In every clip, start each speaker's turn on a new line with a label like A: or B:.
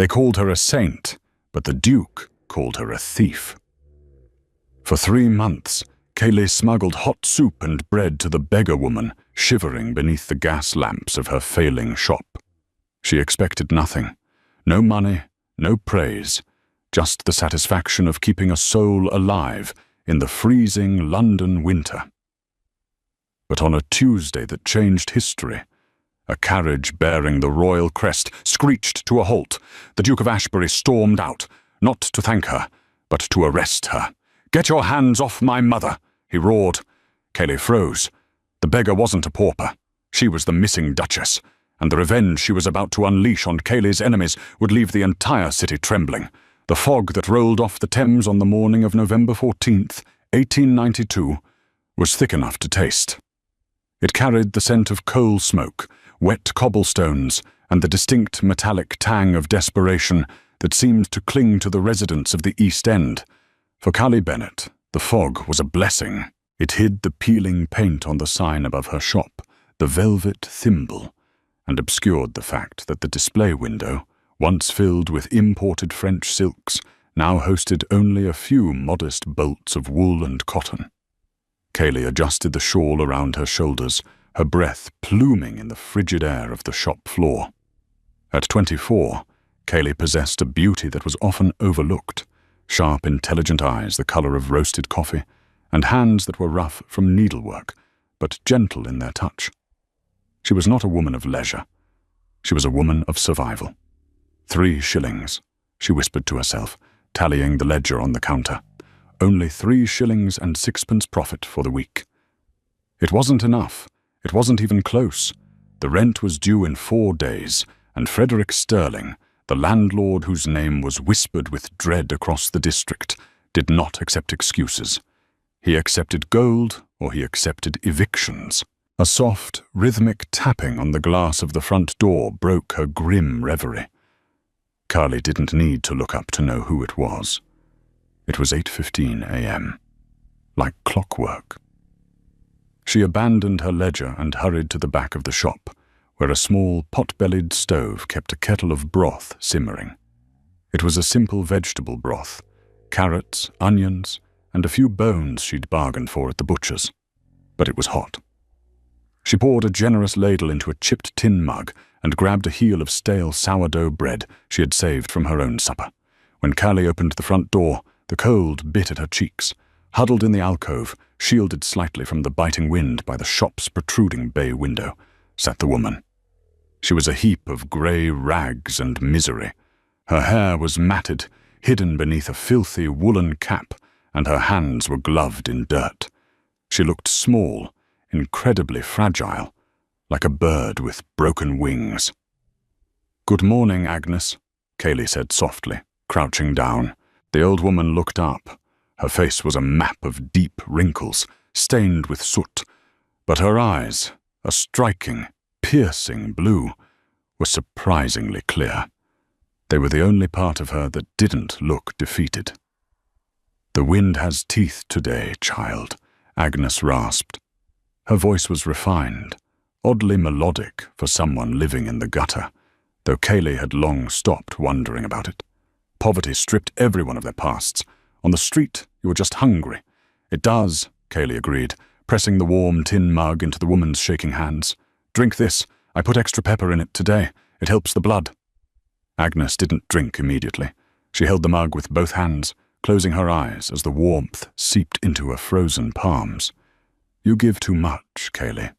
A: They called her a saint, but the Duke called her a thief. For 3 months, Kayleigh smuggled hot soup and bread to the beggar woman shivering beneath the gas lamps of her failing shop. She expected nothing. No money, no praise, just the satisfaction of keeping a soul alive in the freezing London winter. But on a Tuesday that changed history, a carriage bearing the royal crest screeched to a halt. The Duke of Ashbury stormed out, not to thank her, but to arrest her. "Get your hands off my mother," he roared. Kayleigh froze. The beggar wasn't a pauper. She was the missing Duchess, and the revenge she was about to unleash on Kayleigh's enemies would leave the entire city trembling. The fog that rolled off the Thames on the morning of November 14th, 1892, was thick enough to taste. It carried the scent of coal smoke, wet cobblestones, and the distinct metallic tang of desperation that seemed to cling to the residents of the East End. For Callie Bennett, the fog was a blessing. It hid the peeling paint on the sign above her shop, the velvet thimble, and obscured the fact that the display window, once filled with imported French silks, now hosted only a few modest bolts of wool and cotton. Kayleigh adjusted the shawl around her shoulders, her breath pluming in the frigid air of the shop floor. At 24, Kayleigh possessed a beauty that was often overlooked, sharp, intelligent eyes the color of roasted coffee, and hands that were rough from needlework, but gentle in their touch. She was not a woman of leisure. She was a woman of survival. 3 shillings, she whispered to herself, tallying the ledger on the counter. Only 3 shillings and 6pence profit for the week. It wasn't enough. It wasn't even close. The rent was due in 4 days, and Frederick Sterling, the landlord whose name was whispered with dread across the district, did not accept excuses. He accepted gold, or he accepted evictions. A soft, rhythmic tapping on the glass of the front door broke her grim reverie. Carly didn't need to look up to know who it was. It was 8:15 a.m., like clockwork. She abandoned her ledger and hurried to the back of the shop, where a small pot-bellied stove kept a kettle of broth simmering. It was a simple vegetable broth, carrots, onions, and a few bones she'd bargained for at the butcher's. But it was hot. She poured a generous ladle into a chipped tin mug and grabbed a heel of stale sourdough bread she had saved from her own supper. When Callie opened the front door, the cold bit at her cheeks. Huddled in the alcove, shielded slightly from the biting wind by the shop's protruding bay window, sat the woman. She was a heap of grey rags and misery. Her hair was matted, hidden beneath a filthy woolen cap, and her hands were gloved in dirt. She looked small, incredibly fragile, like a bird with broken wings. "Good morning, Agnes," Kayleigh said softly, crouching down. The old woman looked up. Her face was a map of deep wrinkles, stained with soot, but her eyes, a striking, piercing blue, were surprisingly clear. They were the only part of her that didn't look defeated. "The wind has teeth today, child," Agnes rasped. Her voice was refined, oddly melodic for someone living in the gutter, though Kayleigh had long stopped wondering about it. Poverty stripped everyone of their pasts. On the street, you were just hungry. "It does," Kayleigh agreed, pressing the warm tin mug into the woman's shaking hands. "Drink this. I put extra pepper in it today. It helps the blood." Agnes didn't drink immediately. She held the mug with both hands, closing her eyes as the warmth seeped into her frozen palms. "You give too much, Kayleigh.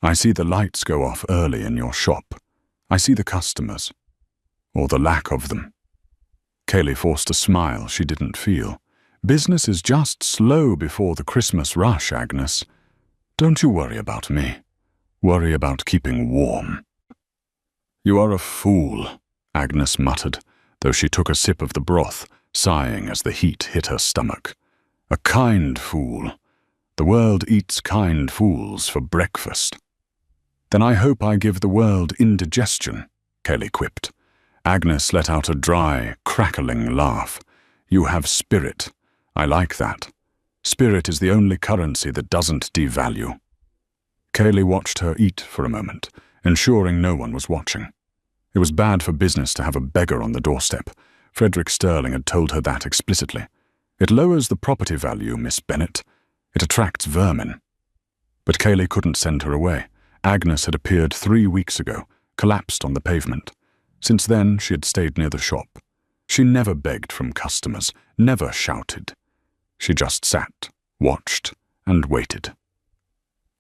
A: I see the lights go off early in your shop. I see the customers, or the lack of them." Kayleigh forced a smile she didn't feel. "Business is just slow before the Christmas rush, Agnes. Don't you worry about me. Worry about keeping warm." "You are a fool," Agnes muttered, though she took a sip of the broth, sighing as the heat hit her stomach. "A kind fool. The world eats kind fools for breakfast." "Then I hope I give the world indigestion," Kayleigh quipped. Agnes let out a dry, crackling laugh. "You have spirit. I like that. Spirit is the only currency that doesn't devalue." Kayleigh watched her eat for a moment, ensuring no one was watching. It was bad for business to have a beggar on the doorstep. Frederick Sterling had told her that explicitly. It lowers the property value, Miss Bennet. It attracts vermin. But Cayley couldn't send her away. Agnes had appeared 3 weeks ago, collapsed on the pavement. Since then, she had stayed near the shop. She never begged from customers, never shouted. She just sat, watched, and waited.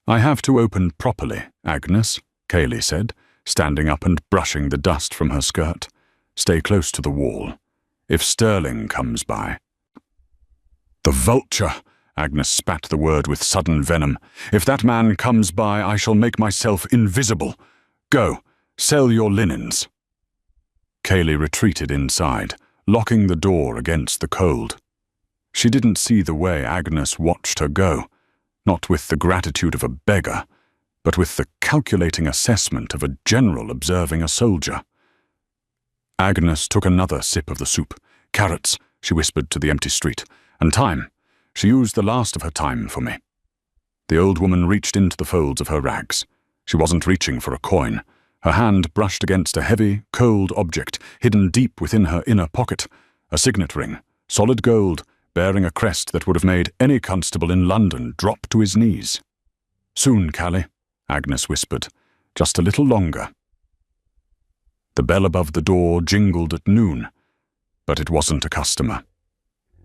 A: "I have to open properly, Agnes," Cayley said, standing up and brushing the dust from her skirt. "Stay close to the wall. If Sterling comes by—" "The vulture!" Agnes spat the word with sudden venom. "If that man comes by, I shall make myself invisible. Go, sell your linens." Cayley retreated inside, locking the door against the cold. She didn't see the way Agnes watched her go, not with the gratitude of a beggar, but with the calculating assessment of a general observing a soldier. Agnes took another sip of the soup. "Carrots," she whispered to the empty street, "and time. She used the last of her time for me." The old woman reached into the folds of her rags. She wasn't reaching for a coin. Her hand brushed against a heavy, cold object hidden deep within her inner pocket, a signet ring, solid gold, bearing a crest that would have made any constable in London drop to his knees. "Soon, Callie," Agnes whispered. "Just a little longer." The bell above the door jingled at noon, but it wasn't a customer.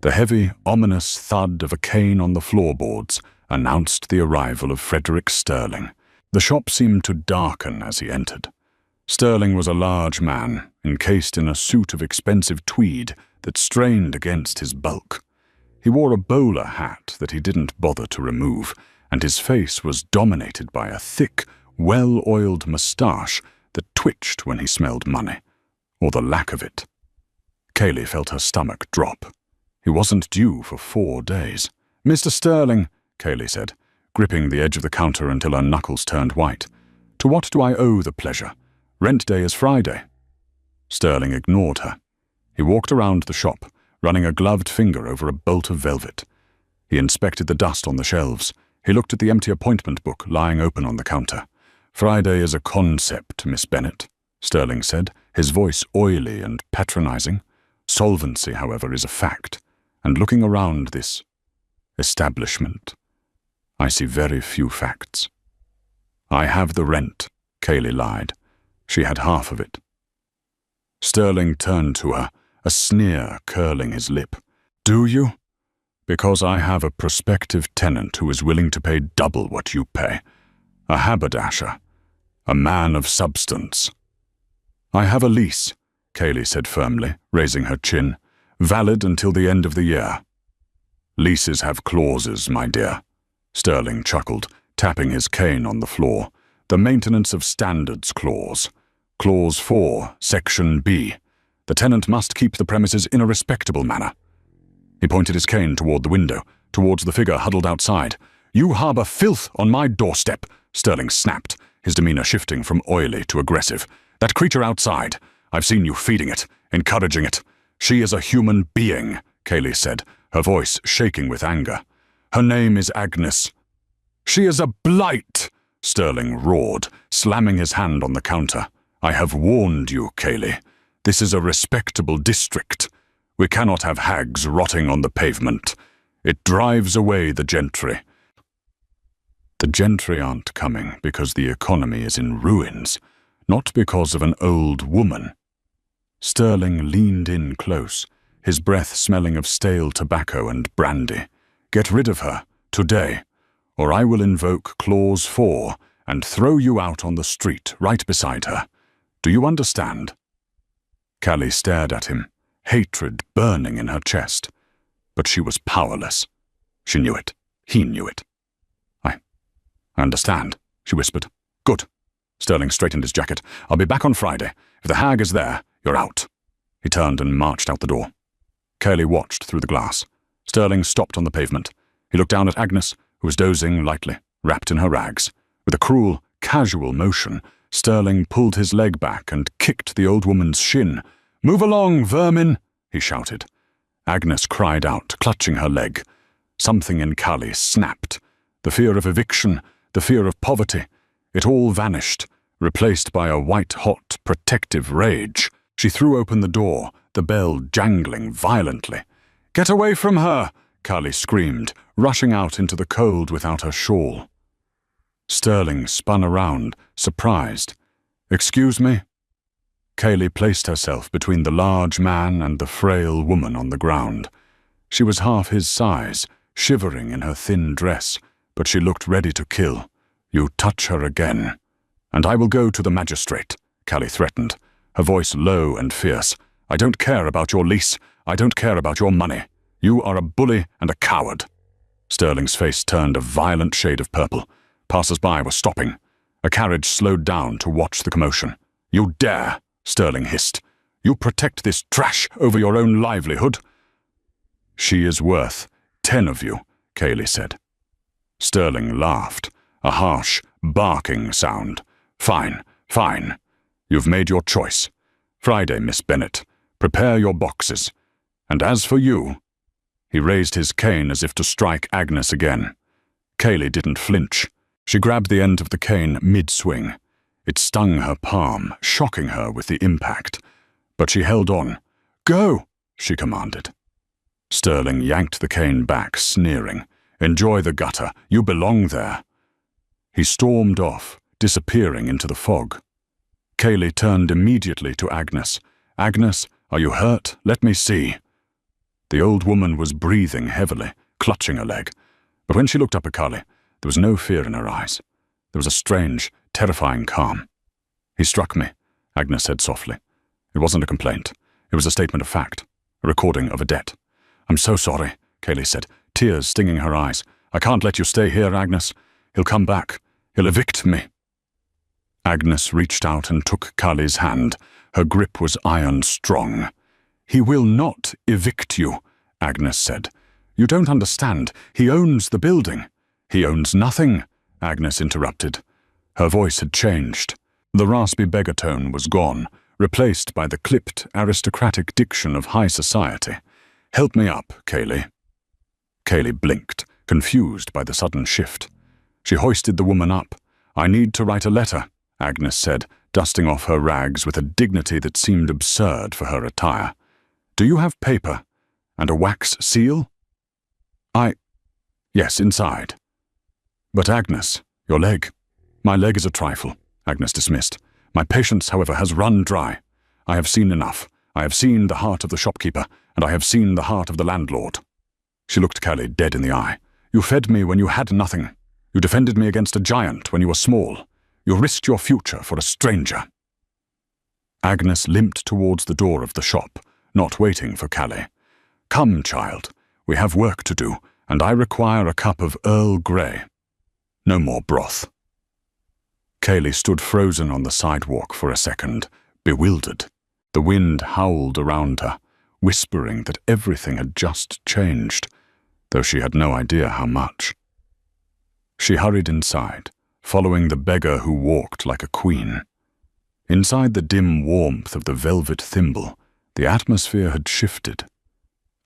A: The heavy, ominous thud of a cane on the floorboards announced the arrival of Frederick Sterling. The shop seemed to darken as he entered. Sterling was a large man, encased in a suit of expensive tweed that strained against his bulk. He wore a bowler hat that he didn't bother to remove, and his face was dominated by a thick, well-oiled moustache that twitched when he smelled money, or the lack of it. Cayley felt her stomach drop. He wasn't due for 4 days. "Mr. Sterling," Cayley said, gripping the edge of the counter until her knuckles turned white. "To what do I owe the pleasure? Rent day is Friday." Sterling ignored her. He walked around the shop, running a gloved finger over a bolt of velvet. He inspected the dust on the shelves. He looked at the empty appointment book lying open on the counter. "Friday is a concept, Miss Bennet," Sterling said, his voice oily and patronizing. "Solvency, however, is a fact, and looking around this establishment, I see very few facts." "I have the rent," Cayley lied. She had half of it. Sterling turned to her, a sneer curling his lip. "Do you? Because I have a prospective tenant who is willing to pay double what you pay. A haberdasher. A man of substance." "I have a lease," Cayley said firmly, raising her chin. "Valid until the end of the year." "Leases have clauses, my dear," Sterling chuckled, tapping his cane on the floor. "The Maintenance of Standards Clause. Clause 4, Section B. The tenant must keep the premises in a respectable manner." He pointed his cane toward the window, towards the figure huddled outside. "You harbor filth on my doorstep," Sterling snapped, his demeanor shifting from oily to aggressive. "That creature outside, I've seen you feeding it, encouraging it. She is a human being," Cayley said, her voice shaking with anger. "Her name is Agnes." "She is a blight," Sterling roared, slamming his hand on the counter. "I have warned you, Cayley. This is a respectable district. We cannot have hags rotting on the pavement. It drives away the gentry." "The gentry aren't coming because the economy is in ruins, not because of an old woman." Sterling leaned in close, his breath smelling of stale tobacco and brandy. "Get rid of her, today, or I will invoke Clause 4 and throw you out on the street right beside her. Do you understand?" Callie stared at him, hatred burning in her chest. But she was powerless. She knew it. He knew it. I understand," she whispered. "Good." Sterling straightened his jacket. "I'll be back on Friday. If the hag is there, you're out." He turned and marched out the door. Cayley watched through the glass. Sterling stopped on the pavement. He looked down at Agnes, who was dozing lightly, wrapped in her rags. With a cruel, casual motion, Sterling pulled his leg back and kicked the old woman's shin. "Move along, vermin!" he shouted. Agnes cried out, clutching her leg. Something in Callie snapped. The fear of eviction, the fear of poverty. It all vanished, replaced by a white-hot, protective rage. She threw open the door, the bell jangling violently. "Get away from her!" Kali screamed, rushing out into the cold without her shawl. Sterling spun around, surprised. "Excuse me?" Kali placed herself between the large man and the frail woman on the ground. She was half his size, shivering in her thin dress, but she looked ready to kill. "You touch her again, and I will go to the magistrate," Kali threatened, her voice low and fierce. "I don't care about your lease. I don't care about your money. You are a bully and a coward." Sterling's face turned a violent shade of purple. Passers-by were stopping. A carriage slowed down to watch the commotion. "You dare!" Sterling hissed. "You protect this trash over your own livelihood?" "She is worth 10 of you," Kali said. Sterling laughed, a harsh, barking sound. "Fine, fine. You've made your choice. Friday, Miss Bennet. Prepare your boxes. And as for you—" He raised his cane as if to strike Agnes again. Kali didn't flinch. She grabbed the end of the cane mid-swing. It stung her palm, shocking her with the impact. But she held on. "Go!" she commanded. Sterling yanked the cane back, sneering. "Enjoy the gutter. You belong there." He stormed off, disappearing into the fog. Kali turned immediately to Agnes. "Agnes, are you hurt? Let me see." The old woman was breathing heavily, clutching a leg. But when she looked up at Kali, there was no fear in her eyes. There was a strange, terrifying calm. "He struck me," Agnes said softly. "It wasn't a complaint. It was a statement of fact, a recording of a debt." "I'm so sorry," Kali said, tears stinging her eyes. "I can't let you stay here, Agnes. He'll come back. He'll evict me." Agnes reached out and took Kali's hand. Her grip was iron strong. "He will not evict you," Agnes said. "You don't understand. He owns the building." "He owns nothing," Agnes interrupted. Her voice had changed. The raspy beggar tone was gone, replaced by the clipped, aristocratic diction of high society. "Help me up, Kali." Kali blinked, confused by the sudden shift. She hoisted the woman up. "I need to write a letter," Agnes said, dusting off her rags with a dignity that seemed absurd for her attire. "Do you have paper? And a wax seal?" "Yes, inside." "But Agnes, your leg." "My leg is a trifle," Agnes dismissed. "My patience, however, has run dry. I have seen enough. I have seen the heart of the shopkeeper, and I have seen the heart of the landlord." She looked Kali dead in the eye. "You fed me when you had nothing. You defended me against a giant when you were small. You risked your future for a stranger." Agnes limped towards the door of the shop, not waiting for Kali. "Come, child. We have work to do, and I require a cup of Earl Grey. No more broth." Kali stood frozen on the sidewalk for a second, bewildered. The wind howled around her, whispering that everything had just changed, though she had no idea how much. She hurried inside, following the beggar who walked like a queen. Inside the dim warmth of the velvet thimble, the atmosphere had shifted.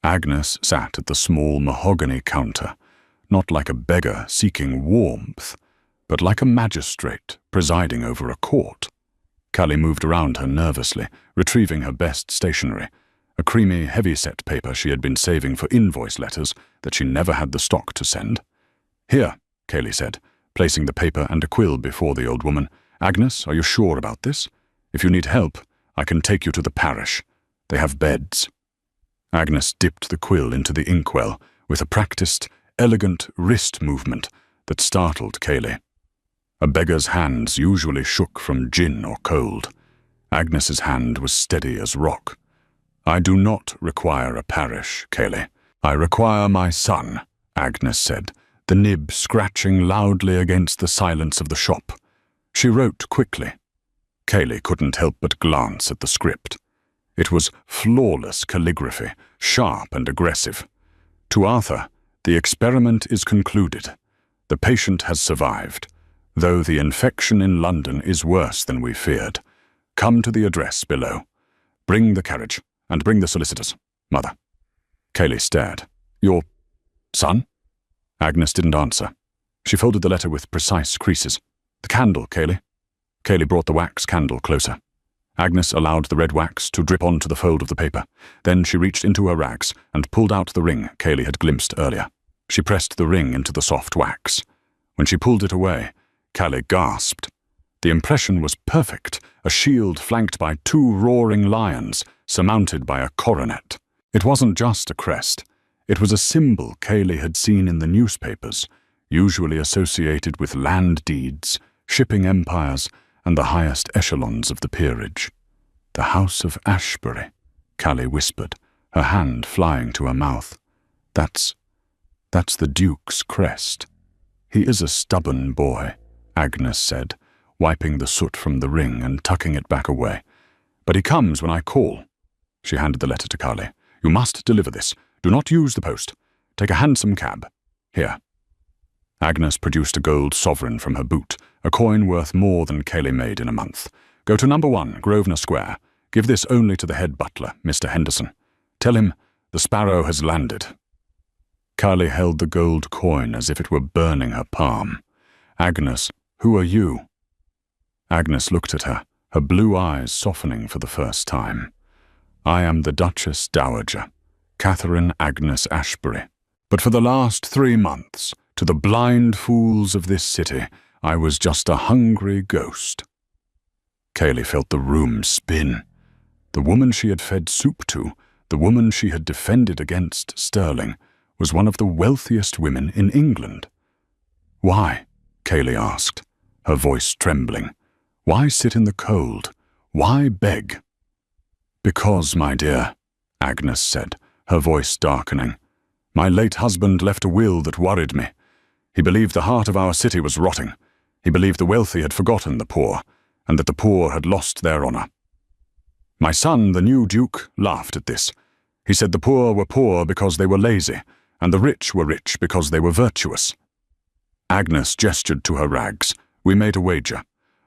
A: Agnes sat at the small mahogany counter, not like a beggar seeking warmth, but like a magistrate presiding over a court. Kali moved around her nervously, retrieving her best stationery, a creamy, heavy-set paper she had been saving for invoice letters that she never had the stock to send. "Here," Kali said, placing the paper and a quill before the old woman. "Agnes, are you sure about this? If you need help, I can take you to the parish. They have beds." Agnes dipped the quill into the inkwell with a practiced, elegant wrist movement that startled Kali. A beggar's hands usually shook from gin or cold. Agnes's hand was steady as rock. "I do not require a parish, Kali. I require my son," Agnes said, the nib scratching loudly against the silence of the shop. She wrote quickly. Kali couldn't help but glance at the script. It was flawless calligraphy, sharp and aggressive. To Arthur, "The experiment is concluded. The patient has survived, though the infection in London is worse than we feared. Come to the address below. Bring the carriage, and bring the solicitors. Mother." Kali stared. "Your son?" Agnes didn't answer. She folded the letter with precise creases. "The candle, Kali." Cayley brought the wax candle closer. Agnes allowed the red wax to drip onto the fold of the paper. Then she reached into her rags and pulled out the ring Cayley had glimpsed earlier. She pressed the ring into the soft wax. When she pulled it away, Cayley gasped. The impression was perfect, a shield flanked by 2 roaring lions, surmounted by a coronet. It wasn't just a crest. It was a symbol Cayley had seen in the newspapers, usually associated with land deeds, shipping empires, and the highest echelons of the peerage. "The House of Ashbury," Cayley whispered, her hand flying to her mouth. That's the Duke's crest." "He is a stubborn boy," Agnes said, wiping the soot from the ring and tucking it back away. "But he comes when I call." She handed the letter to Cayley. "You must deliver this. Do not use the post. Take a hansom cab. Here." Agnes produced a gold sovereign from her boot, a coin worth more than Cayley made in a month. "Go to number 1, Grosvenor Square. Give this only to the head butler, Mr. Henderson. Tell him the Sparrow has landed." Cayley held the gold coin as if it were burning her palm. "Agnes, who are you?" Agnes looked at her, her blue eyes softening for the first time. "I am the Duchess Dowager, Catherine Agnes Ashbury. But for the last 3 months, to the blind fools of this city, I was just a hungry ghost." Cayley felt the room spin. The woman she had fed soup to, the woman she had defended against Sterling, was one of the wealthiest women in England. "Why?" Cayley asked, her voice trembling. "Why sit in the cold? Why beg?" "Because, my dear," Agnes said, her voice darkening, "my late husband left a will that worried me. He believed the heart of our city was rotting. He believed the wealthy had forgotten the poor, and that the poor had lost their honor. My son, the new Duke, laughed at this. He said the poor were poor because they were lazy, and the rich were rich because they were virtuous." Agnes gestured to her rags. "We made a wager.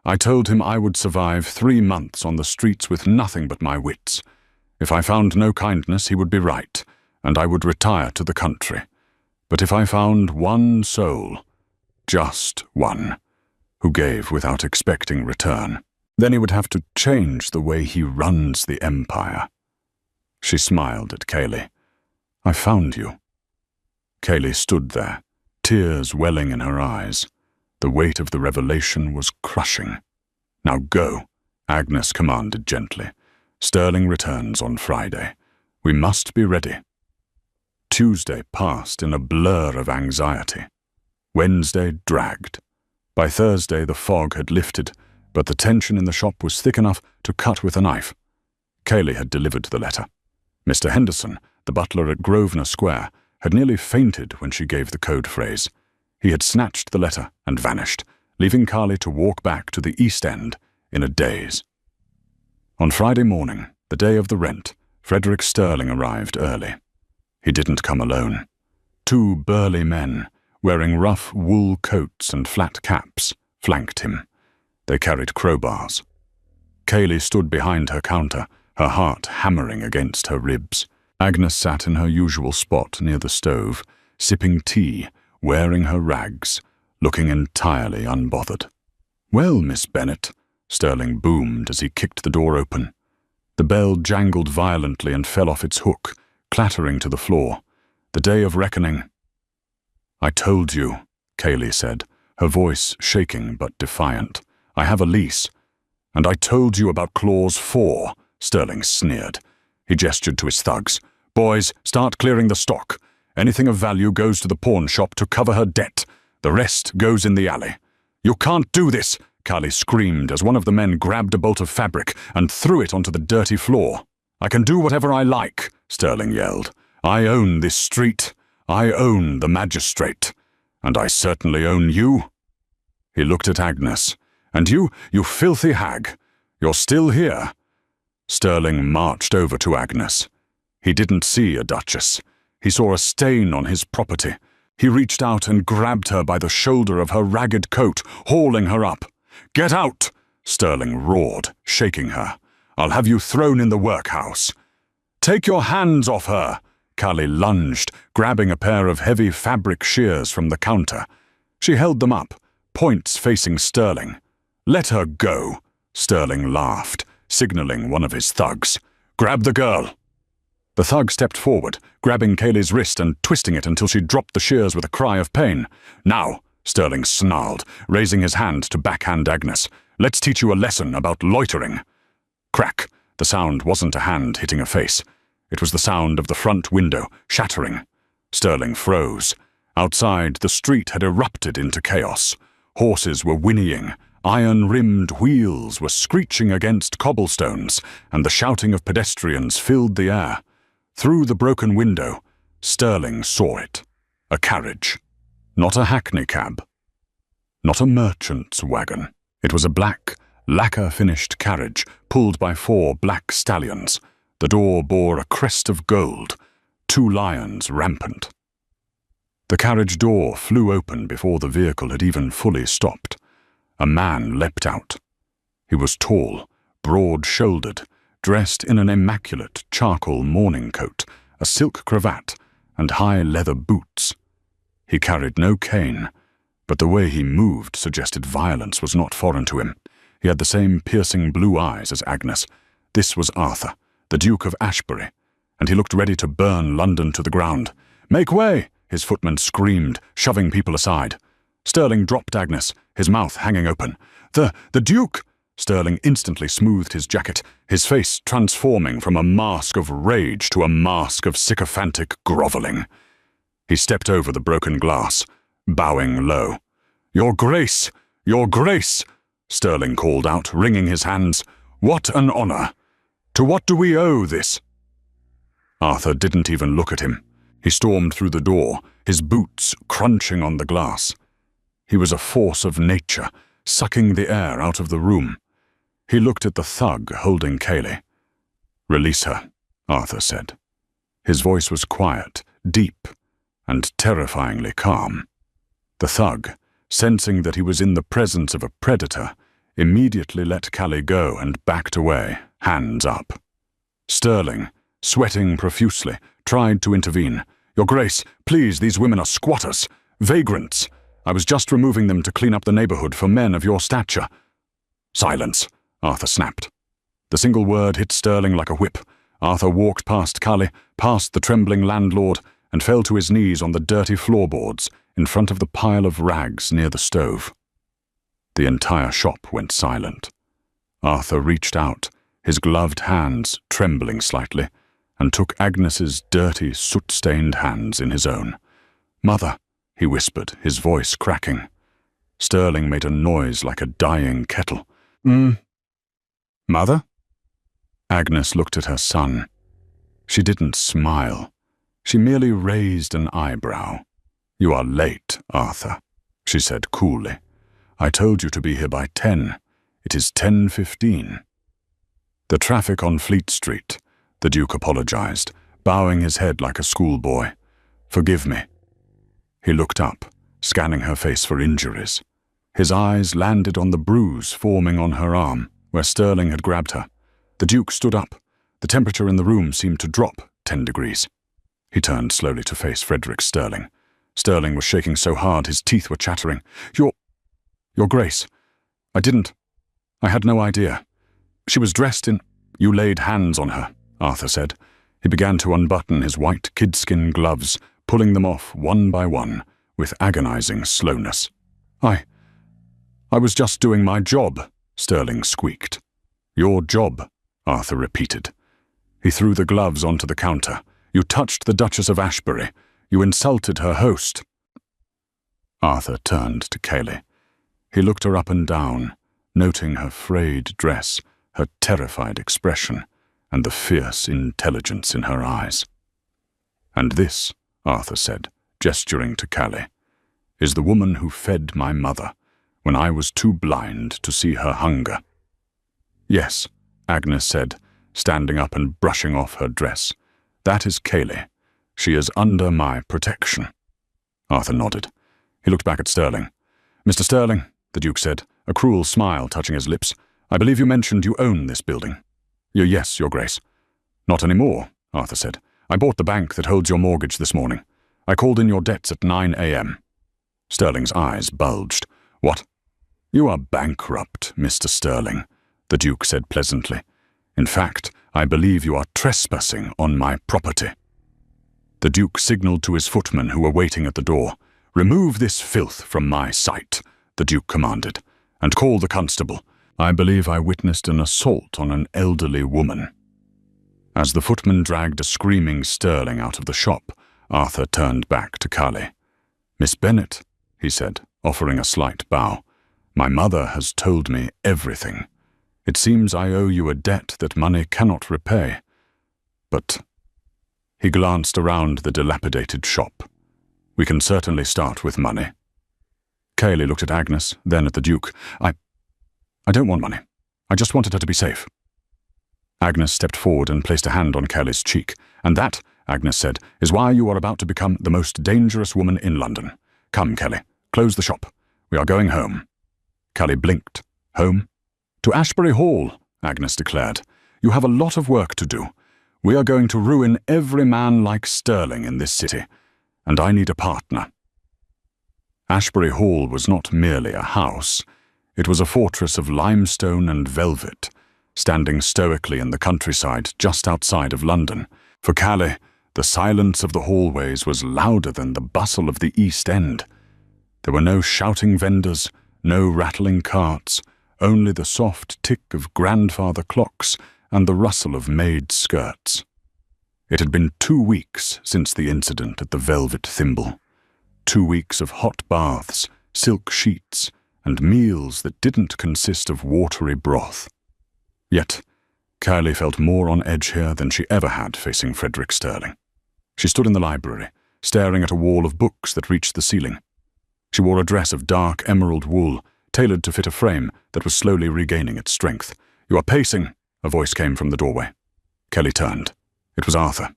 A: I told him I would survive 3 months on the streets with nothing but my wits. If I found no kindness, he would be right, and I would retire to the country. But if I found one soul, just one, who gave without expecting return, then he would have to change the way he runs the empire." She smiled at Cayley. "I found you." Cayley stood there, tears welling in her eyes. The weight of the revelation was crushing. "Now go," Agnes commanded gently. "Sterling returns on Friday. We must be ready." Tuesday passed in a blur of anxiety. Wednesday dragged. By Thursday the fog had lifted, but the tension in the shop was thick enough to cut with a knife. Cayley had delivered the letter. Mr. Henderson, the butler at Grosvenor Square, had nearly fainted when she gave the code phrase. He had snatched the letter and vanished, leaving Cayley to walk back to the East End in a daze. On Friday morning, the day of the rent, Frederick Sterling arrived early. He didn't come alone. 2 burly men, wearing rough wool coats and flat caps, flanked him. They carried crowbars. Cayley stood behind her counter, her heart hammering against her ribs. Agnes sat in her usual spot near the stove, sipping tea, wearing her rags, looking entirely unbothered. "Well, Miss Bennet," Sterling boomed as he kicked the door open. The bell jangled violently and fell off its hook, clattering to the floor. The day of reckoning. "I told you," Cayley said, her voice shaking but defiant. "I have a lease." "And I told you about Clause 4, Sterling sneered. He gestured to his thugs. "Boys, start clearing the stock. Anything of value goes to the pawn shop to cover her debt. The rest goes in the alley." "You can't do this," Cayley screamed as one of the men grabbed a bolt of fabric and threw it onto the dirty floor. "I can do whatever I like," Sterling yelled. "I own this street. I own the magistrate. And I certainly own you." He looked at Agnes. "And you filthy hag. You're still here." Sterling marched over to Agnes. He didn't see a duchess. He saw a stain on his property. He reached out and grabbed her by the shoulder of her ragged coat, hauling her up. "Get out!" Sterling roared, shaking her. "I'll have you thrown in the workhouse." "Take your hands off her!" Cayley lunged, grabbing a pair of heavy fabric shears from the counter. She held them up, points facing Sterling. Let her go, Sterling laughed, signaling one of his thugs. Grab the girl. The thug stepped forward, grabbing Kayleigh's wrist and twisting it until she dropped the shears with a cry of pain. Now, Sterling snarled, raising his hand to backhand Agnes. Let's teach you a lesson about loitering. Crack. The sound wasn't a hand hitting a face. It was the sound of the front window shattering. Sterling froze. Outside, the street had erupted into chaos. Horses were whinnying. Iron-rimmed wheels were screeching against cobblestones, and the shouting of pedestrians filled the air. Through the broken window, Sterling saw it. A carriage. Not a hackney cab. Not a merchant's wagon. It was a black, lacquer-finished carriage pulled by 4 black stallions. The door bore a crest of gold, 2 lions rampant. The carriage door flew open before the vehicle had even fully stopped. A man leapt out. He was tall, broad-shouldered, dressed in an immaculate charcoal morning coat, a silk cravat, and high leather boots. He carried no cane, but the way he moved suggested violence was not foreign to him. He had the same piercing blue eyes as Agnes. This was Arthur, the Duke of Ashbury, and he looked ready to burn London to the ground. "Make way!" his footman screamed, shoving people aside. Sterling dropped Agnes, his mouth hanging open. The Duke!" Sterling instantly smoothed his jacket, his face transforming from a mask of rage to a mask of sycophantic grovelling. He stepped over the broken glass, bowing low. "Your Grace! Your Grace!" Sterling called out, wringing his hands. "What an honor! To what do we owe this?" Arthur didn't even look at him. He stormed through the door, his boots crunching on the glass. He was a force of nature, sucking the air out of the room. He looked at the thug holding Kayleigh. "Release her," Arthur said. His voice was quiet, deep, and terrifyingly calm. The thug, sensing that he was in the presence of a predator, immediately let Callie go and backed away, hands up. Sterling, sweating profusely, tried to intervene. "Your Grace, please, these women are squatters, vagrants. I was just removing them to clean up the neighborhood for men of your stature." "Silence," Arthur snapped. The single word hit Sterling like a whip. Arthur walked past Callie, past the trembling landlord, and fell to his knees on the dirty floorboards in front of the pile of rags near the stove. The entire shop went silent. Arthur reached out, his gloved hands trembling slightly, and took Agnes's dirty, soot-stained hands in his own. "Mother," he whispered, his voice cracking. Sterling made a noise like a dying kettle. "Mother?" Agnes looked at her son. She didn't smile. She merely raised an eyebrow. "You are late, Arthur," she said coolly. "I told you to be here by 10. It is 10:15. "The traffic on Fleet Street," the Duke apologized, bowing his head like a schoolboy. "Forgive me." He looked up, scanning her face for injuries. His eyes landed on the bruise forming on her arm, where Sterling had grabbed her. The Duke stood up. The temperature in the room seemed to drop 10 degrees. He turned slowly to face Frederick Sterling. Sterling was shaking so hard his teeth were chattering. Your Grace, I had no idea. She was dressed in—" "You laid hands on her," Arthur said. He began to unbutton his white kidskin gloves, pulling them off one by one, with agonizing slowness. I was just doing my job," Sterling squeaked. "Your job," Arthur repeated. He threw the gloves onto the counter. "You touched the Duchess of Ashbury. You insulted her host." Arthur turned to Kayleigh. He looked her up and down, noting her frayed dress, her terrified expression, and the fierce intelligence in her eyes. "And this," Arthur said, gesturing to Callie, "is the woman who fed my mother when I was too blind to see her hunger." "Yes," Agnes said, standing up and brushing off her dress. "That is Kayleigh. She is under my protection." Arthur nodded. He looked back at Sterling. "Mr. Sterling," the Duke said, a cruel smile touching his lips, "I believe you mentioned you own this building." Yes, Your Grace." "Not anymore," Arthur said. "I bought the bank that holds your mortgage this morning. I called in your debts at 9 a.m. Sterling's eyes bulged. "What?" "You are bankrupt, Mr. Sterling," the Duke said pleasantly. "In fact, I believe you are trespassing on my property." The Duke signalled to his footmen who were waiting at the door. "Remove this filth from my sight," the Duke commanded, "and call the constable. I believe I witnessed an assault on an elderly woman." As the footman dragged a screaming Sterling out of the shop, Arthur turned back to Calais. "Miss Bennet," he said, offering a slight bow, "my mother has told me everything. It seems I owe you a debt that money cannot repay. But—" he glanced around the dilapidated shop. "We can certainly start with money." Cayley looked at Agnes, then at the Duke. I don't want money. I just wanted her to be safe." Agnes stepped forward and placed a hand on Cayley's cheek. "And that," Agnes said, "is why you are about to become the most dangerous woman in London. Come, Cayley, close the shop. We are going home." Cayley blinked. "Home?" "To Ashbury Hall," Agnes declared. "You have a lot of work to do. We are going to ruin every man like Sterling in this city, and I need a partner." Ashbury Hall was not merely a house. It was a fortress of limestone and velvet, standing stoically in the countryside just outside of London. For Calais, the silence of the hallways was louder than the bustle of the East End. There were no shouting vendors, no rattling carts, only the soft tick of grandfather clocks and the rustle of maid skirts. It had been 2 weeks since the incident at the Velvet Thimble. 2 weeks of hot baths, silk sheets, and meals that didn't consist of watery broth. Yet, Cayley felt more on edge here than she ever had facing Frederick Sterling. She stood in the library, staring at a wall of books that reached the ceiling. She wore a dress of dark emerald wool, tailored to fit a frame that was slowly regaining its strength. "You are pacing," a voice came from the doorway. Cayley turned. It was Arthur,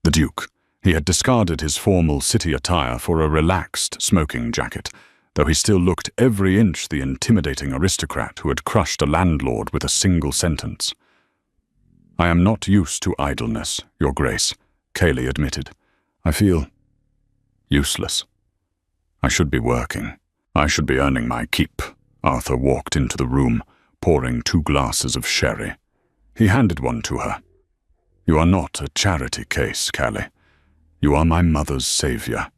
A: the Duke. He had discarded his formal city attire for a relaxed smoking jacket, though he still looked every inch the intimidating aristocrat who had crushed a landlord with a single sentence. "I am not used to idleness, Your Grace," Cayley admitted. "I feel useless. I should be working. I should be earning my keep." Arthur walked into the room, pouring 2 glasses of sherry. He handed one to her. "You are not a charity case, Cayley. You are my mother's savior.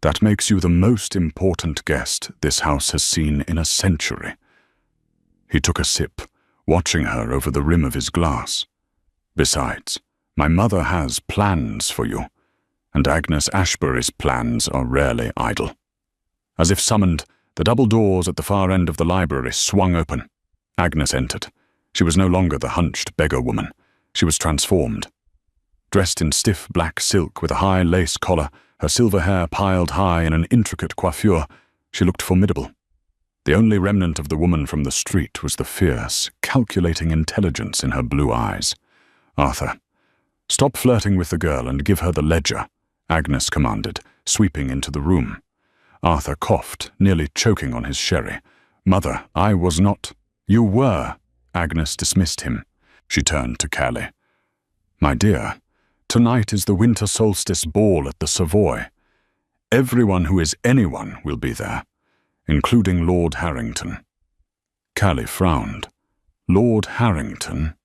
A: That makes you the most important guest this house has seen in a century." He took a sip, watching her over the rim of his glass. "Besides, my mother has plans for you, and Agnes Ashbury's plans are rarely idle." As if summoned, the double doors at the far end of the library swung open. Agnes entered. She was no longer the hunched beggar woman. She was transformed. Dressed in stiff black silk with a high lace collar, her silver hair piled high in an intricate coiffure, she looked formidable. The only remnant of the woman from the street was the fierce, calculating intelligence in her blue eyes. "Arthur, stop flirting with the girl and give her the ledger," Agnes commanded, sweeping into the room. Arthur coughed, nearly choking on his sherry. "Mother, I was not—" "You were," Agnes dismissed him. She turned to Cayley. "My dear, tonight is the winter solstice ball at the Savoy. Everyone who is anyone will be there, including Lord Harrington." Cayley frowned. "Lord Harrington?"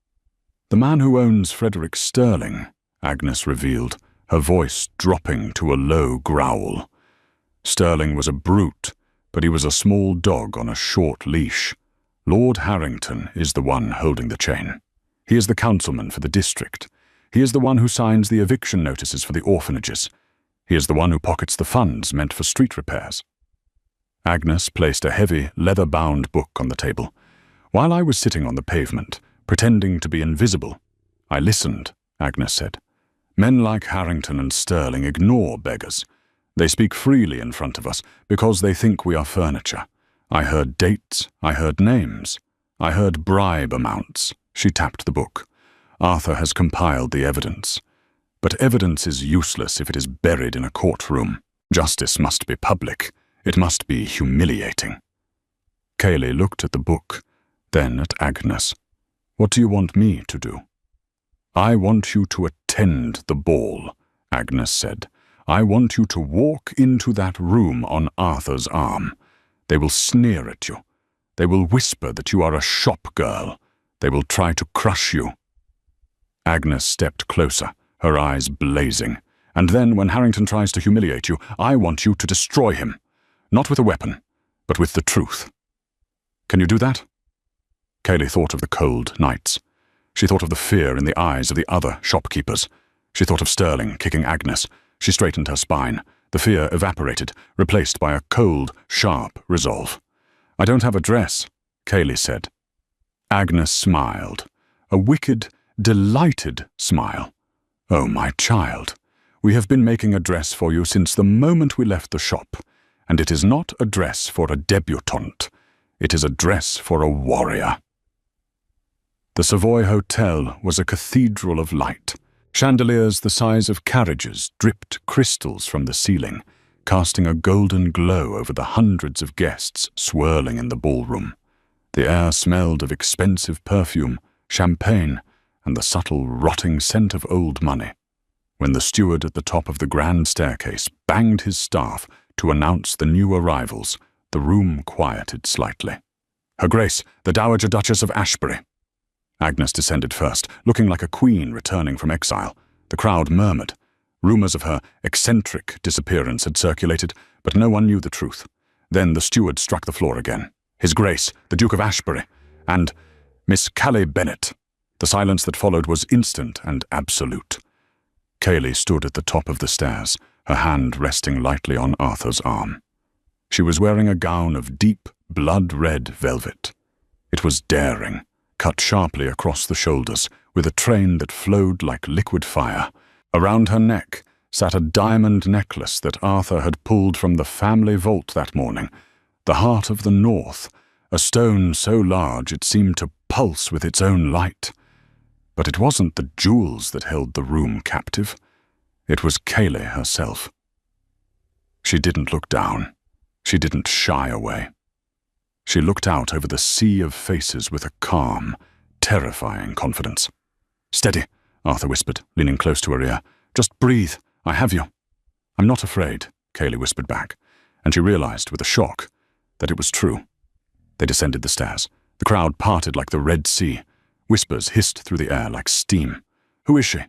A: "The man who owns Frederick Sterling," Agnes revealed, her voice dropping to a low growl. Sterling was a brute, but he was a small dog on a short leash. Lord Harrington is the one holding the chain. He is the councilman for the district. He is the one who signs the eviction notices for the orphanages. He is the one who pockets the funds meant for street repairs. Agnes placed a heavy, leather-bound book on the table. While I was sitting on the pavement, pretending to be invisible, I listened, Agnes said. Men like Harrington and Sterling ignore beggars. They speak freely in front of us because they think we are furniture. I heard dates, I heard names, I heard bribe amounts. She tapped the book. Arthur has compiled the evidence. But evidence is useless if it is buried in a courtroom. Justice must be public. It must be humiliating. Cayley looked at the book, then at Agnes. "What do you want me to do?" "I want you to attend the ball," Agnes said. "I want you to walk into that room on Arthur's arm. They will sneer at you. They will whisper that you are a shop girl. They will try to crush you." Agnes stepped closer, her eyes blazing. "And then, when Harrington tries to humiliate you, I want you to destroy him. Not with a weapon, but with the truth. Can you do that?" Kaylee thought of the cold nights. She thought of the fear in the eyes of the other shopkeepers. She thought of Sterling kicking Agnes. She straightened her spine. The fear evaporated, replaced by a cold, sharp resolve. "I don't have a dress," Kaylee said. Agnes smiled, a wicked, delighted smile. "Oh, my child, we have been making a dress for you since the moment we left the shop, and it is not a dress for a debutante. It is a dress for a warrior." The Savoy Hotel was a cathedral of light. Chandeliers the size of carriages dripped crystals from the ceiling, casting a golden glow over the hundreds of guests swirling in the ballroom. The air smelled of expensive perfume, champagne, and the subtle, rotting scent of old money. When the steward at the top of the grand staircase banged his staff to announce the new arrivals, the room quieted slightly. "Her Grace, the Dowager Duchess of Ashbury." Agnes descended first, looking like a queen returning from exile. The crowd murmured. Rumors of her eccentric disappearance had circulated, but no one knew the truth. Then the steward struck the floor again. "His Grace, the Duke of Ashbury, and Miss Callie Bennet." The silence that followed was instant and absolute. Kaylee stood at the top of the stairs, her hand resting lightly on Arthur's arm. She was wearing a gown of deep, blood-red velvet. It was daring, cut sharply across the shoulders, with a train that flowed like liquid fire. Around her neck sat a diamond necklace that Arthur had pulled from the family vault that morning, the heart of the North, a stone so large it seemed to pulse with its own light. But it wasn't the jewels that held the room captive. It was Kaylee herself. She didn't look down. She didn't shy away. She looked out over the sea of faces with a calm, terrifying confidence. "Steady," Arthur whispered, leaning close to her ear. "Just breathe. I have you." "I'm not afraid," Kaylee whispered back, and she realized with a shock that it was true. They descended the stairs. The crowd parted like the Red Sea. Whispers hissed through the air like steam. "Who is she?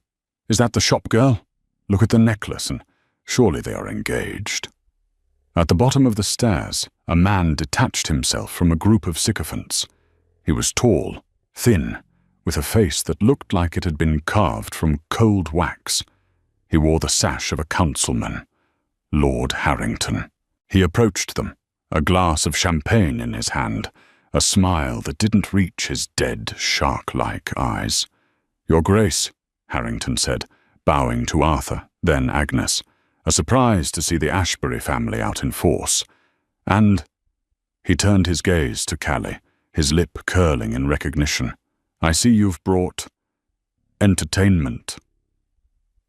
A: Is that the shop girl? Look at the necklace, and surely they are engaged." At the bottom of the stairs, a man detached himself from a group of sycophants. He was tall, thin, with a face that looked like it had been carved from cold wax. He wore the sash of a councilman, Lord Harrington. He approached them, a glass of champagne in his hand, a smile that didn't reach his dead, shark-like eyes. "Your Grace," Harrington said, bowing to Arthur, then Agnes, a surprise to see the Ashbury family out in force. And he turned his gaze to Callie, his lip curling in recognition. "I see you've brought entertainment."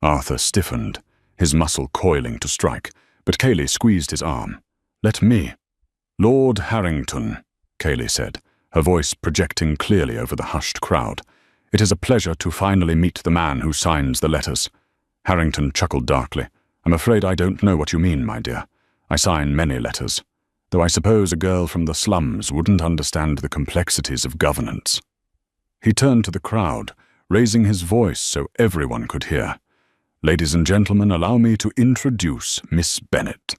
A: Arthur stiffened, his muscle coiling to strike, but Kaylee squeezed his arm. "Let me." "Lord Harrington," Kaylee said, her voice projecting clearly over the hushed crowd. "It is a pleasure to finally meet the man who signs the letters." Harrington chuckled darkly. "I'm afraid I don't know what you mean, my dear. I sign many letters, though I suppose a girl from the slums wouldn't understand the complexities of governance." He turned to the crowd, raising his voice so everyone could hear. "Ladies and gentlemen, allow me to introduce Miss Bennet.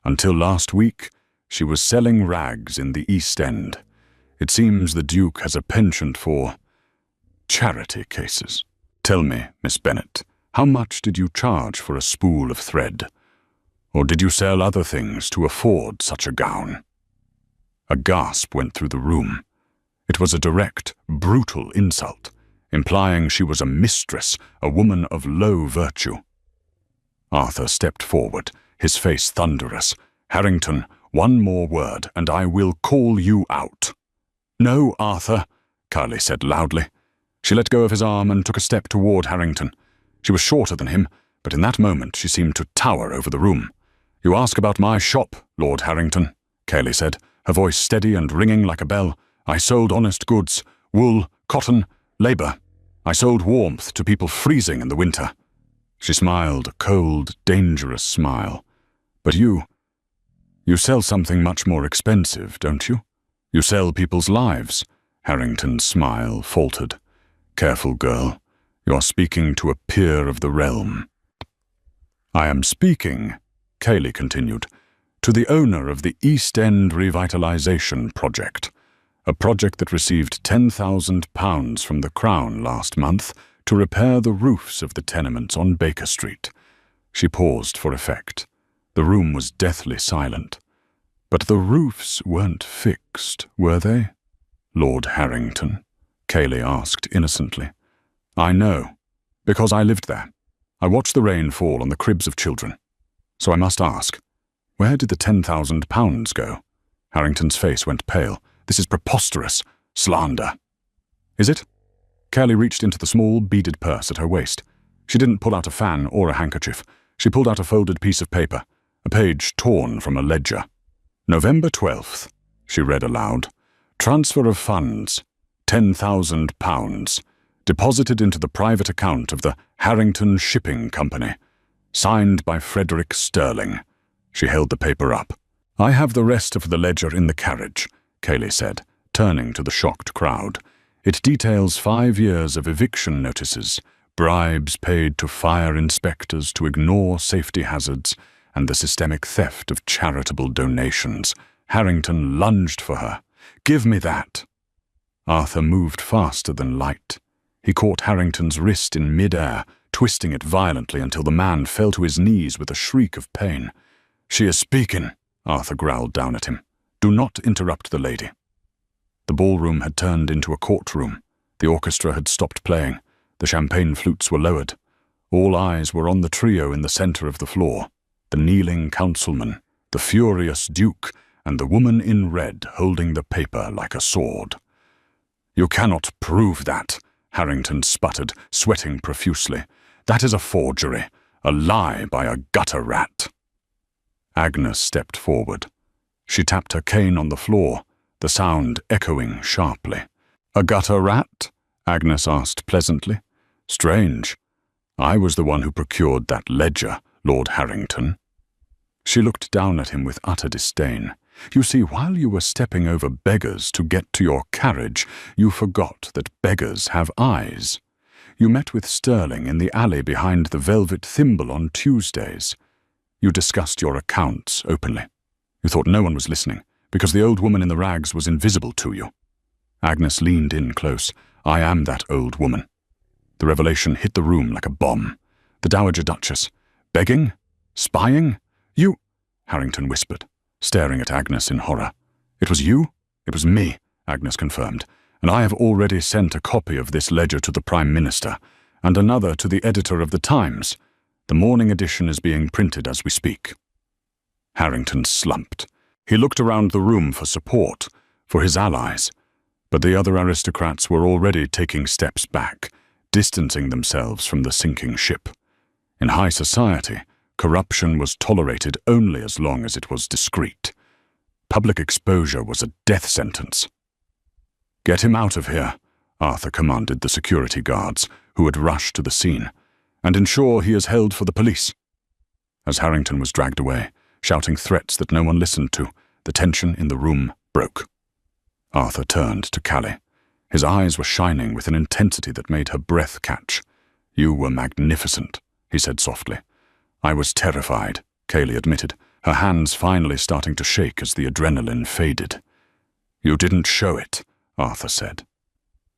A: Until last week, she was selling rags in the East End. It seems the Duke has a penchant for charity cases. Tell me, Miss Bennet, how much did you charge for a spool of thread? Or did you sell other things to afford such a gown?" A gasp went through the room. It was a direct, brutal insult, implying she was a mistress, a woman of low virtue. Arthur stepped forward, his face thunderous. "Harrington, one more word, and I will call you out." "No, Arthur," Carly said loudly. She let go of his arm and took a step toward Harrington. She was shorter than him, but in that moment she seemed to tower over the room. "You ask about my shop, Lord Harrington," Kaylee said, her voice steady and ringing like a bell. "I sold honest goods, wool, cotton, labor. I sold warmth to people freezing in the winter." She smiled, a cold, dangerous smile. "But you sell something much more expensive, don't you? You sell people's lives. Harrington's smile faltered. Careful, girl. You are speaking to a peer of the realm. I am speaking, Cayley continued, to the owner of the East End Revitalization Project, a project that received £10,000 from the Crown last month to repair the roofs of the tenements on Baker Street. She paused for effect. The room was deathly silent. But the roofs weren't fixed, were they? Lord Harrington, Cayley asked innocently. I know, because I lived there. I watched the rain fall on the cribs of children. So I must ask, where did the £10,000 go? Harrington's face went pale. This is preposterous. Slander. Is it? Cayley reached into the small, beaded purse at her waist. She didn't pull out a fan or a handkerchief. She pulled out a folded piece of paper, a page torn from a ledger. November 12th, she read aloud. Transfer of funds, £10,000, deposited into the private account of the Harrington Shipping Company, signed by Frederick Sterling. She held the paper up. I have the rest of the ledger in the carriage, Cayley said, turning to the shocked crowd. It details 5 years of eviction notices, bribes paid to fire inspectors to ignore safety hazards, and the systemic theft of charitable donations. Harrington lunged for her. Give me that. Arthur moved faster than light. He caught Harrington's wrist in mid-air, twisting it violently until the man fell to his knees with a shriek of pain. She is speaking, Arthur growled down at him. Do not interrupt the lady. The ballroom had turned into a courtroom. The orchestra had stopped playing. The champagne flutes were lowered. All eyes were on the trio in the center of the floor. The kneeling councilman, the furious duke, and the woman in red holding the paper like a sword. You cannot prove that, Harrington sputtered, sweating profusely. That is a forgery, a lie by a gutter rat. Agnes stepped forward. She tapped her cane on the floor, the sound echoing sharply. A gutter rat? Agnes asked pleasantly. Strange. I was the one who procured that ledger, Lord Harrington. She looked down at him with utter disdain. You see, while you were stepping over beggars to get to your carriage, you forgot that beggars have eyes. You met with Sterling in the alley behind the Velvet Thimble on Tuesdays. You discussed your accounts openly. You thought no one was listening, because the old woman in the rags was invisible to you. Agnes leaned in close. I am that old woman. The revelation hit the room like a bomb. The Dowager Duchess. Begging? Spying? You? Harrington whispered, staring at Agnes in horror. It was you? It was me, Agnes confirmed, and I have already sent a copy of this ledger to the Prime Minister, and another to the editor of the Times. The morning edition is being printed as we speak. Harrington slumped. He looked around the room for support, for his allies, but the other aristocrats were already taking steps back, distancing themselves from the sinking ship. In high society, corruption was tolerated only as long as it was discreet. Public exposure was a death sentence. Get him out of here, Arthur commanded the security guards, who had rushed to the scene, and ensure he is held for the police. As Harrington was dragged away, shouting threats that no one listened to, the tension in the room broke. Arthur turned to Callie. His eyes were shining with an intensity that made her breath catch. You were magnificent, he said softly. I was terrified, Cayley admitted, her hands finally starting to shake as the adrenaline faded. You didn't show it, Arthur said.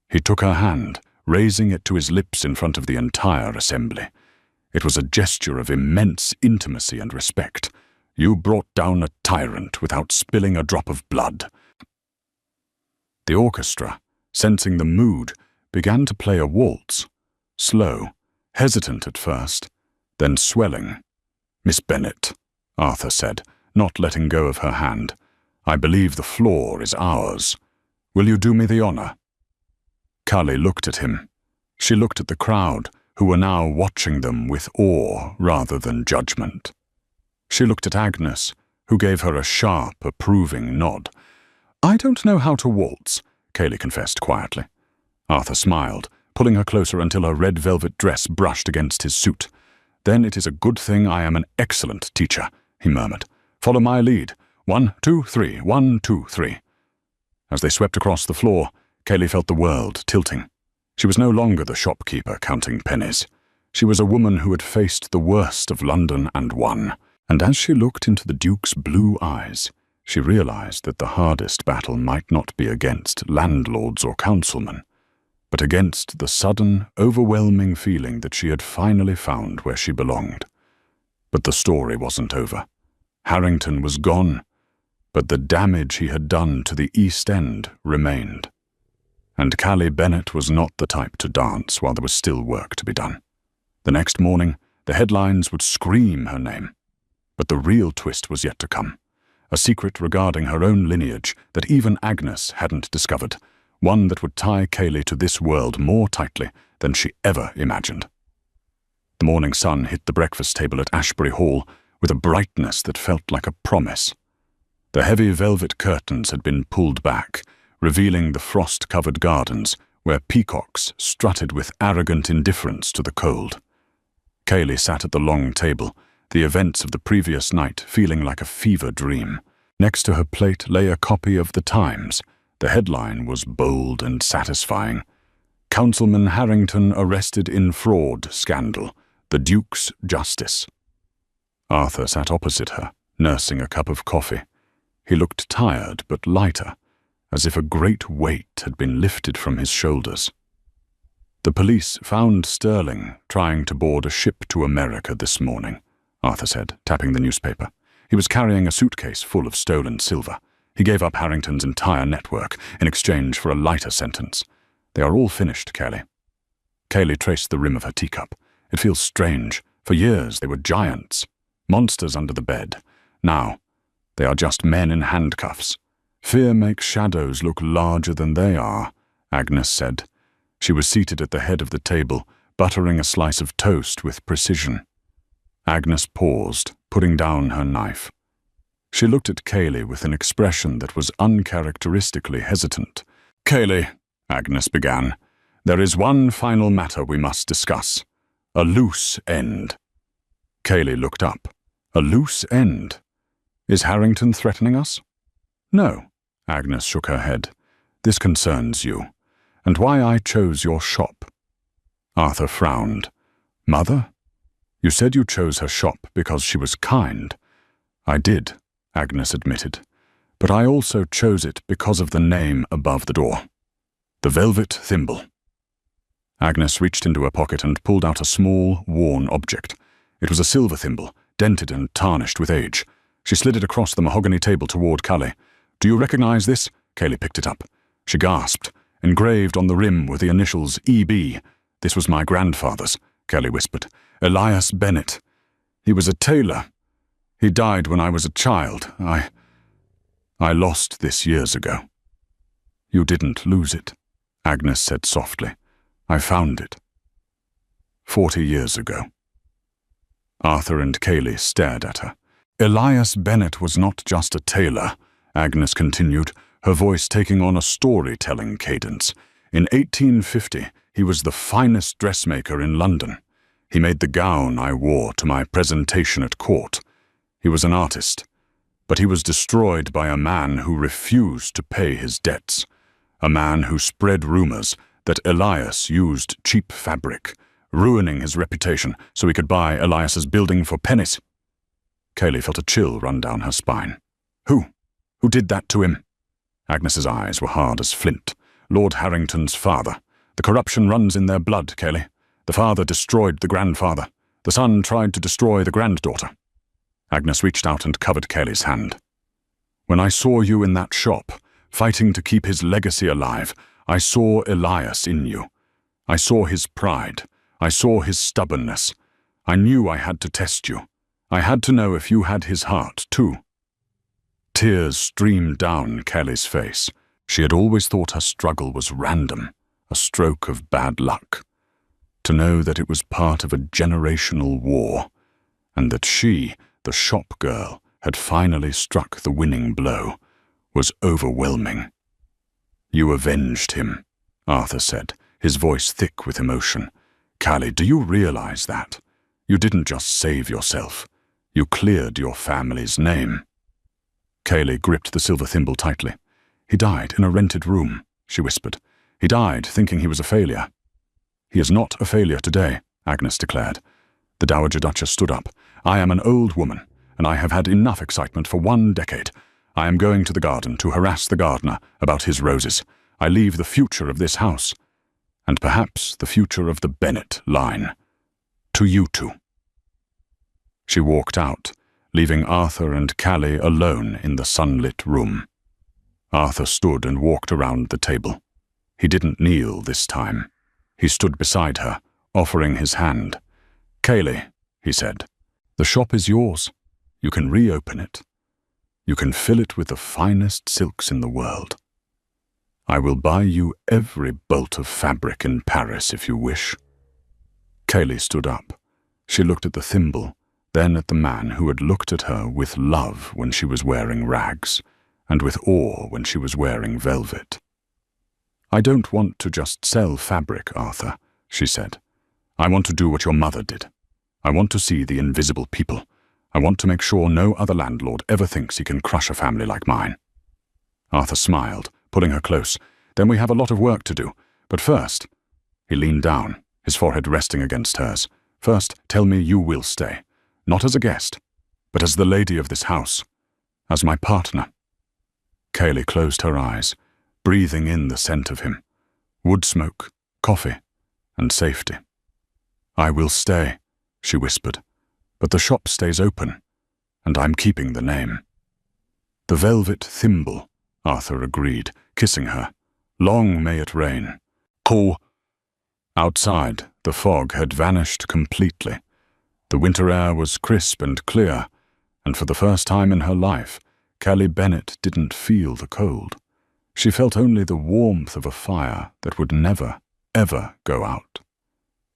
A: He took her hand, raising it to his lips in front of the entire assembly. It was a gesture of immense intimacy and respect. You brought down a tyrant without spilling a drop of blood. The orchestra, sensing the mood, began to play a waltz. Slow, hesitant at first, then swelling. Miss Bennet, Arthur said, not letting go of her hand. I believe the floor is ours. Will you do me the honor? Callie looked at him. She looked at the crowd, who were now watching them with awe rather than judgment. She looked at Agnes, who gave her a sharp, approving nod. I don't know how to waltz, Cayley confessed quietly. Arthur smiled, pulling her closer until her red velvet dress brushed against his suit. Then it is a good thing I am an excellent teacher, he murmured. Follow my lead. 1, 2, 3, 1, 2, 3. As they swept across the floor, Kaylee felt the world tilting. She was no longer the shopkeeper counting pennies. She was a woman who had faced the worst of London and won. And as she looked into the Duke's blue eyes, she realized that the hardest battle might not be against landlords or councilmen, but against the sudden, overwhelming feeling that she had finally found where she belonged. But the story wasn't over. Harrington was gone, but the damage he had done to the East End remained. And Callie Bennett was not the type to dance while there was still work to be done. The next morning, the headlines would scream her name. But the real twist was yet to come. A secret regarding her own lineage that even Agnes hadn't discovered, one that would tie Kaylee to this world more tightly than she ever imagined. The morning sun hit the breakfast table at Ashbury Hall with a brightness that felt like a promise. The heavy velvet curtains had been pulled back, revealing the frost-covered gardens where peacocks strutted with arrogant indifference to the cold. Kaylee sat at the long table, the events of the previous night feeling like a fever dream. Next to her plate lay a copy of The Times. The headline was bold and satisfying. Councilman Harrington arrested in fraud scandal. The Duke's justice. Arthur sat opposite her, nursing a cup of coffee. He looked tired but lighter, as if a great weight had been lifted from his shoulders. The police found Sterling trying to board a ship to America this morning, Arthur said, tapping the newspaper. He was carrying a suitcase full of stolen silver. He gave up Harrington's entire network in exchange for a lighter sentence. They are all finished, Kaylee. Kaylee traced the rim of her teacup. It feels strange. For years they were giants, monsters under the bed. Now, they are just men in handcuffs. Fear makes shadows look larger than they are, Agnes said. She was seated at the head of the table, buttering a slice of toast with precision. Agnes paused, putting down her knife. She looked at Kaylee with an expression that was uncharacteristically hesitant. "Kaylee," Agnes began, "there is one final matter we must discuss. A loose end." Kaylee looked up. "A loose end? Is Harrington threatening us?" "No," Agnes shook her head. "This concerns you, and why I chose your shop." Arthur frowned. "Mother? You said you chose her shop because she was kind." "I did," Agnes admitted, "but I also chose it because of the name above the door. The Velvet Thimble." Agnes reached into her pocket and pulled out a small, worn object. It was a silver thimble, dented and tarnished with age. She slid it across the mahogany table toward Callie. "Do you recognize this?" Kaylee picked it up. She gasped. Engraved on the rim were the initials E.B. "This was my grandfather's," Kaylee whispered. "Elias Bennett. He was a tailor. He died when I was a child. I lost this years ago." "You didn't lose it," Agnes said softly. "I found it. 40 years ago." Arthur and Kaylee stared at her. "Elias Bennett was not just a tailor," Agnes continued, her voice taking on a storytelling cadence. "In 1850, he was the finest dressmaker in London. He made the gown I wore to my presentation at court. He was an artist, but he was destroyed by a man who refused to pay his debts, a man who spread rumors that Elias used cheap fabric, ruining his reputation so he could buy Elias's building for pennies." Kaylee felt a chill run down her spine. Who did that to him?" Agnes's eyes were hard as flint. "Lord Harrington's father. The corruption runs in their blood, Kaylee. The father destroyed the grandfather. The son tried to destroy the granddaughter." Agnes reached out and covered Kaylee's hand. "When I saw you in that shop, fighting to keep his legacy alive, I saw Elias in you. I saw his pride. I saw his stubbornness. I knew I had to test you. I had to know if you had his heart, too." Tears streamed down Kelly's face. She had always thought her struggle was random, a stroke of bad luck. To know that it was part of a generational war, and that she, the shop girl, had finally struck the winning blow, was overwhelming. "You avenged him," Arthur said, his voice thick with emotion. "Callie, do you realize that? You didn't just save yourself. You cleared your family's name." Kaylee gripped the silver thimble tightly. "He died in a rented room," she whispered. "He died thinking he was a failure." "He is not a failure today," Agnes declared. The Dowager Duchess stood up. "I am an old woman, and I have had enough excitement for 1 decade. I am going to the garden to harass the gardener about his roses. I leave the future of this house, and perhaps the future of the Bennet line, to you two." She walked out, leaving Arthur and Callie alone in the sunlit room. Arthur stood and walked around the table. He didn't kneel this time. He stood beside her, offering his hand. "Callie," he said, "the shop is yours. You can reopen it. You can fill it with the finest silks in the world. I will buy you every bolt of fabric in Paris if you wish." Callie stood up. She looked at the thimble, then at the man who had looked at her with love when she was wearing rags, and with awe when she was wearing velvet. "I don't want to just sell fabric, Arthur," she said. "I want to do what your mother did. I want to see the invisible people. I want to make sure no other landlord ever thinks he can crush a family like mine." Arthur smiled, pulling her close. "Then we have a lot of work to do. But first—" He leaned down, his forehead resting against hers. "First, tell me you will stay. Not as a guest, but as the lady of this house. As my partner." Callie closed her eyes, breathing in the scent of him. Wood smoke, coffee, and safety. "I will stay," she whispered. "But the shop stays open, and I'm keeping the name." "The velvet thimble," Arthur agreed, kissing her. "Long may it rain." "Cool." Outside, the fog had vanished completely. The winter air was crisp and clear, and for the first time in her life, Callie Bennet didn't feel the cold. She felt only the warmth of a fire that would never, ever go out.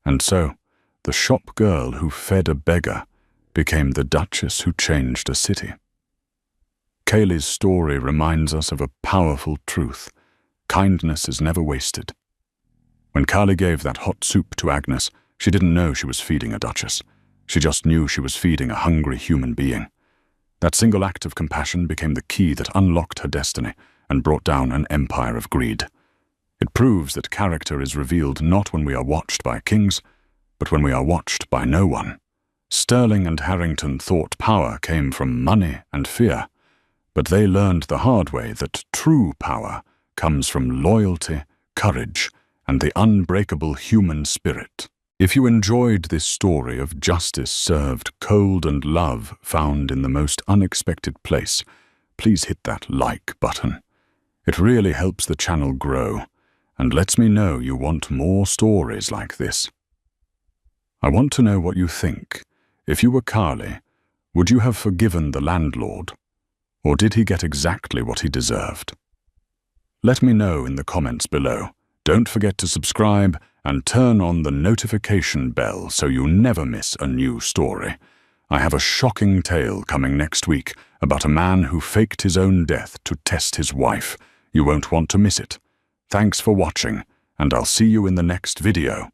A: And so, the shop girl who fed a beggar became the Duchess who changed a city. Callie's story reminds us of a powerful truth. Kindness is never wasted. When Callie gave that hot soup to Agnes, she didn't know she was feeding a duchess. She just knew she was feeding a hungry human being. That single act of compassion became the key that unlocked her destiny and brought down an empire of greed. It proves that character is revealed not when we are watched by kings, but when we are watched by no one. Sterling and Harrington thought power came from money and fear, but they learned the hard way that true power comes from loyalty, courage, and the unbreakable human spirit. If you enjoyed this story of justice served cold and love found in the most unexpected place, please hit that like button. It really helps the channel grow and lets me know you want more stories like this. I want to know what you think. If you were Callie, would you have forgiven the landlord? Or did he get exactly what he deserved? Let me know in the comments below. Don't forget to subscribe and turn on the notification bell so you never miss a new story. I have a shocking tale coming next week about a man who faked his own death to test his wife. You won't want to miss it. Thanks for watching, and I'll see you in the next video.